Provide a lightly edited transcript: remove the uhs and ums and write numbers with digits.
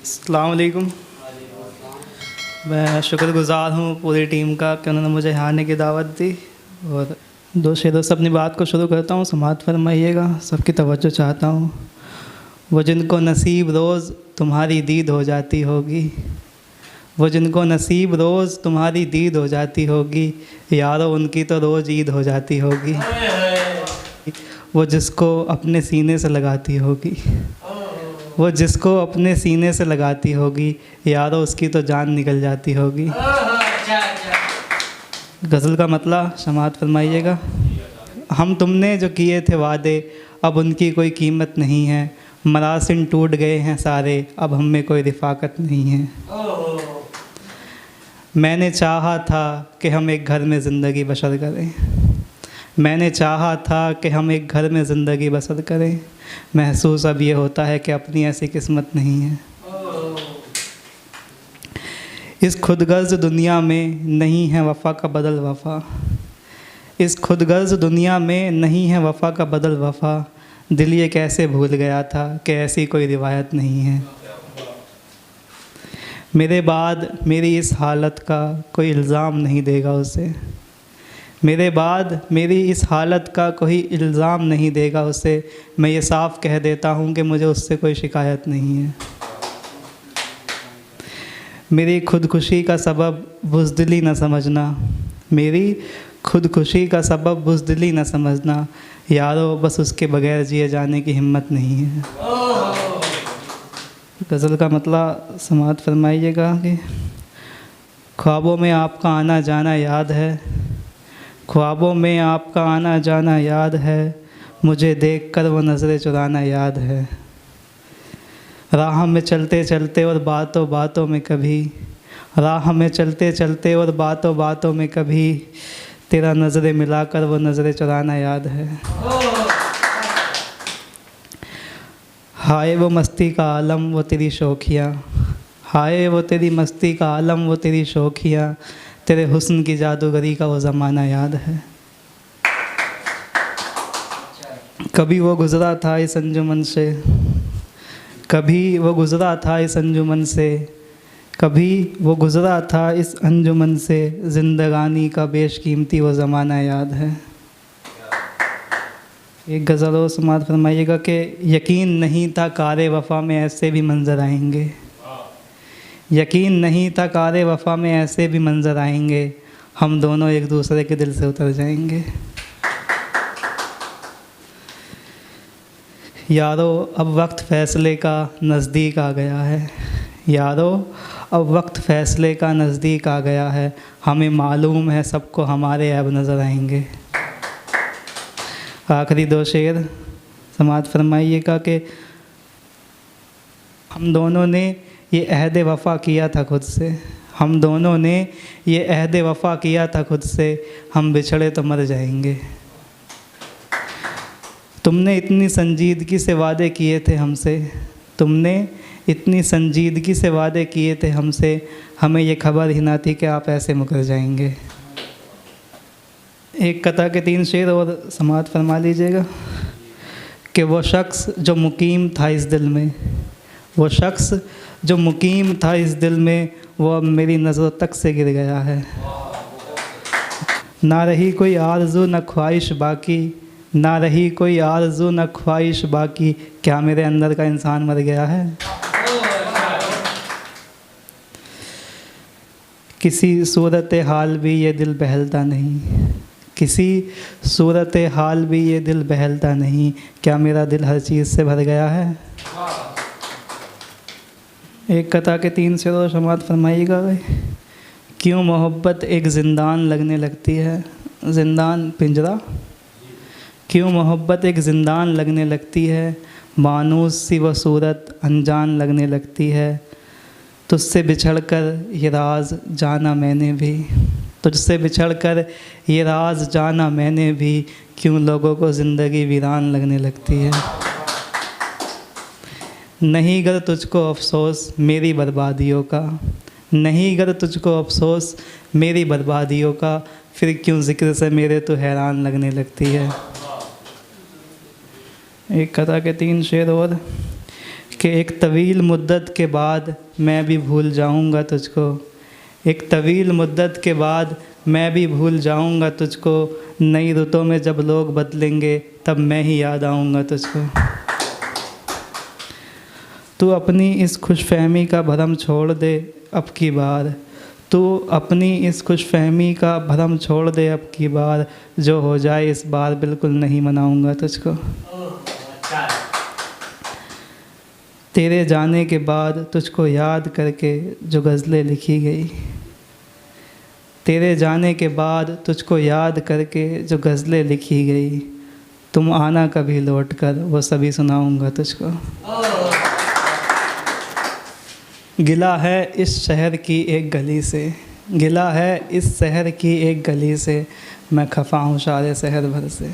अस्सलाम वालेकुम। मैं शुक्रगुज़ार हूँ पूरी टीम का कि उन्होंने मुझे यहाँ आने की दावत दी। और दो शेरों से अपनी बात को शुरू करता हूँ, समाअत फरमाइएगा, सबकी तवज्जो चाहता हूँ। वो जिनको नसीब रोज़ तुम्हारी दीद हो जाती होगी, वो जिनको नसीब रोज़ तुम्हारी दीद हो जाती होगी, यारो उनकी तो रोज़ ईद हो जाती होगी। वो जिसको अपने सीने से लगाती होगी, वो जिसको अपने सीने से लगाती होगी, यारो उसकी तो जान निकल जाती होगी। गज़ल का मतलब समाअत फरमाइएगा। हम तुमने जो किए थे वादे, अब उनकी कोई कीमत नहीं है। मरासिन टूट गए हैं सारे, अब हम में कोई रिफ़ाकत नहीं है। मैंने चाहा था कि हम एक घर में ज़िंदगी बसर करें, मैंने चाहा था कि हम एक घर में ज़िंदगी बसर करें। महसूस अब ये होता है कि अपनी ऐसी किस्मत नहीं है। इस खुदगर्ज़ दुनिया में नहीं है वफ़ा का बदल वफ़ा, इस खुदगर्ज़ दुनिया में नहीं है वफ़ा का बदल वफ़ा। दिल ये कैसे भूल गया था कि ऐसी कोई रिवायत नहीं है। मेरे बाद मेरी इस हालत का कोई इल्ज़ाम नहीं देगा उसे, मेरे बाद मेरी इस हालत का कोई इल्ज़ाम नहीं देगा उसे। मैं ये साफ़ कह देता हूँ कि मुझे उससे कोई शिकायत नहीं है। मेरी खुदकुशी का सबब बुज़दिली न समझना, मेरी खुदकुशी का सबब बुज़दिली न समझना। यारो बस उसके बगैर जिए जाने की हिम्मत नहीं है। गज़ल का मतलब समाअत फरमाइएगा कि ख्वाबों में आपका आना जाना याद है, ख्वाबों में आपका आना जाना याद है। मुझे देखकर वो नज़रें चुराना याद है। राह में चलते चलते और बातों बातों में कभी, राह में चलते चलते और बातों बातों में कभी, तेरा नज़रें मिलाकर वो नज़रें चुराना याद है। हाय वो मस्ती का आलम वो तेरी शौखियाँ, हाय वो तेरी मस्ती का आलम वो तेरी शौखियाँ। तेरे हुस्न की जादूगरी का वो ज़माना याद है। कभी वो गुज़रा था इस अंजुमन से, कभी वो गुज़रा था इस अंजुमन से, कभी वो गुज़रा था इस अंजुमन से। ज़िंदगानी का बेशकीमती वो ज़माना याद है। एक गज़ल और समाअत फरमाइएगा कि यकीन नहीं था कारे वफ़ा में ऐसे भी मंज़र आएंगे, यकीन नहीं था कारे वफ़ा में ऐसे भी मंज़र आएंगे। हम दोनों एक दूसरे के दिल से उतर जाएंगे। यारो अब वक्त फ़ैसले का नज़दीक आ गया है, यारो अब वक्त फ़ैसले का नज़दीक आ गया है। हमें मालूम है सबको हमारे ऐब नज़र आएंगे। आखिरी दो शेर समाअत फरमाइएगा कि हम दोनों ने ये अहद वफ़ा किया था खुद से, हम दोनों ने ये अहद वफ़ा किया था खुद से। हम बिछड़े तो मर जाएंगे। तुमने इतनी संजीदगी से वादे किए थे हमसे, तुमने इतनी संजीदगी से वादे किए थे हमसे। हमें ये खबर ही ना थी कि आप ऐसे मुकर जाएंगे। एक कथा के 3 शेर और समाअत फरमा लीजिएगा कि वो शख्स जो मुकीम था इस दिल में, वो शख्स जो मुकीम था इस दिल में, वो अब मेरी नज़रों तक से गिर गया है। ना रही कोई आरज़ू न ख्वाहिश बाकी, ना रही कोई आरज़ू न ख्वाहिश बाकी। क्या मेरे अंदर का इंसान मर गया है? किसी सूरत हाल भी ये दिल बहलता नहीं, किसी सूरत हाल भी ये दिल बहलता नहीं। क्या मेरा दिल हर चीज़ से भर गया है? एक कथा के 3 शेर और समाअत फरमाइएगा। क्यों मोहब्बत एक ज़िंदान लगने लगती है, ज़िंदान पिंजरा, क्यों मोहब्बत एक ज़िंदान लगने लगती है। मानूस सी वो सूरत अनजान लगने लगती है। तुझसे बिछड़कर ये राज जाना मैंने भी, तुझसे बिछड़कर ये राज जाना मैंने भी। क्यों लोगों को ज़िंदगी वीरान लगने लगती है। नहीं गर तुझको अफसोस मेरी बर्बादियों का, नहीं गर तुझको अफसोस मेरी बर्बादियों का। फिर क्यों ज़िक्र से मेरे तो हैरान लगने लगती है। एक कथा के 3 शेर और कि एक तवील मुद्दत के बाद मैं भी भूल जाऊंगा तुझको, एक तवील मुद्दत के बाद मैं भी भूल जाऊंगा तुझको, नई रुतों में जब लोग बदलेंगे तब मैं ही याद आऊंगा तुझको। तू अपनी इस खुशफहमी का भरम छोड़ दे अब की बार, तू अपनी इस खुशफहमी का भरम छोड़ दे अब की बार, जो हो जाए इस बार बिल्कुल नहीं मनाऊंगा तुझको। तेरे जाने के बाद तुझको याद करके जो गज़लें लिखी गई, तेरे जाने के बाद तुझको याद करके जो गज़लें लिखी गई, तुम आना कभी लौट कर वो सभी सुनाऊंगा तुझको। गिला है इस शहर की एक गली से, गिला है इस शहर की एक गली से, मैं खफा हूँ सारे शहर भर से।